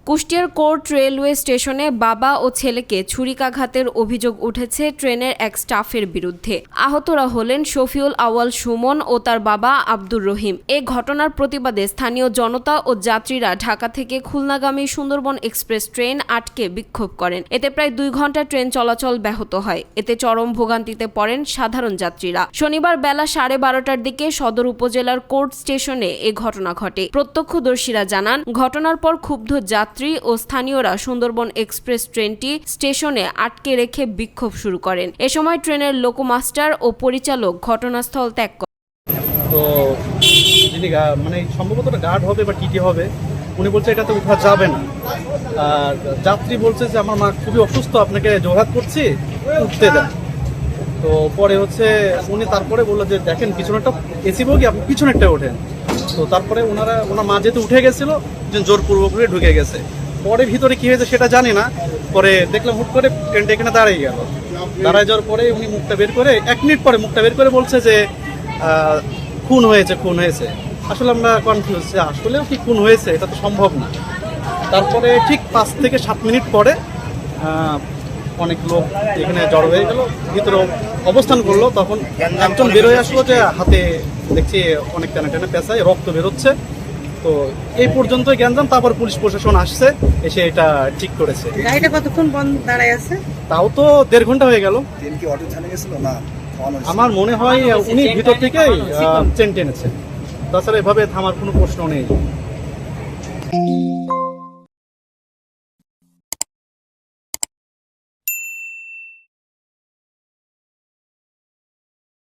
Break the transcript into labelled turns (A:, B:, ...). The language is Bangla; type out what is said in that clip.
A: কুষ্টিয়ার কোর্ট রেলওয়ে স্টেশনে বাবা ও ছেলেকে ছুরিকাঘাতের অভিযোগ উঠেছে ট্রেনের এক স্টাফের বিরুদ্ধে। আহতরা হলেন শফিউল আওয়াল সুমন ও তার বাবা আব্দুর রহিম। এ ঘটনার প্রতিবাদে স্থানীয় জনতা ও যাত্রীরা ঢাকা থেকে খুলনাগামী সুন্দরবন এক্সপ্রেস ট্রেন আটকে বিক্ষোভ করেন। এতে প্রায় 2 ঘন্টা ট্রেন চলাচল ব্যাহত হয়। এতে চরম ভোগান্তিতে পড়েন সাধারণ যাত্রীরা। শনিবার বেলা 12:30টার দিকে সদর উপজেলার কোর্ট স্টেশনে এ ঘটনা ঘটে। প্রত্যক্ষদর্শীরা জানান, ঘটনার পর ক্ষুব্ধ যাত্রী ও স্থানীয়রা সুন্দরবন এক্সপ্রেস ট্রেনটি স্টেশনে আটকে রেখে বিক্ষোভ শুরু করেন। এ সময় ট্রেনের লোকোমাস্টার ও পরিচালক ঘটনাস্থল ত্যাগ করেন।
B: তো যিনি মানে সম্ভবত গার্ড হবে বা টিটি হবে, উনি বলছে এটাতে উঠা যাবে না। আর যাত্রী বলছে যে আমার মা খুবই অসুস্থ, আপনাকে জোরহাত করছি, উঠতে দেন। তো পরে উনি তারপরে বললো যে দেখেন পিছনেরটা এসি বগি, আপনি পিছনেরটা ওঠেন। তো তারপরে ওনার মা যেহেতু উঠে গেছিল, যে জোরপূর্বক করে ঢুকে গেছে। পরে ভিতরে কি হয়েছে সেটা জানি না। পরে দেখলাম হুট করে ট্রেনটা এখানে দাঁড়িয়ে গেল। দাঁড়ায় যাওয়ার পরে উনি মুখটা বের করে 1 মিনিট পরে মুখটা বের করে বলছে যে খুন হয়েছে। আসলে আমরা কনফিউজ, আসলেও কি খুন হয়েছে, এটা তো সম্ভব না। তারপরে ঠিক 5 থেকে 7 মিনিট পরে অনেক লোক এখানে জড়ো হয়ে গেল, ভিতরে অবস্থান করলো। তখন একজন বেরোয় আসলো, যে হাতে দেখছি অনেক টানা পেঁচায়, রক্ত বেরোচ্ছে। তো এই পর্যন্ত জ্ঞানজাম। তারপর পুলিশ প্রশাসন আসছে, এসে এটা ঠিক করেছে।
C: গাড়িটা কতক্ষণ বন্ধ দাঁড়ায় আছে?
B: তাও তো 1.5 ঘন্টা হয়ে গেল।
D: কি অটো চালিয়ে গেছিল না?
B: আমার মনে হয় উনি ভিতর থেকেই চেন টেনেছে। তাছাড়া এভাবে থামার কোনো প্রশ্ন নেই।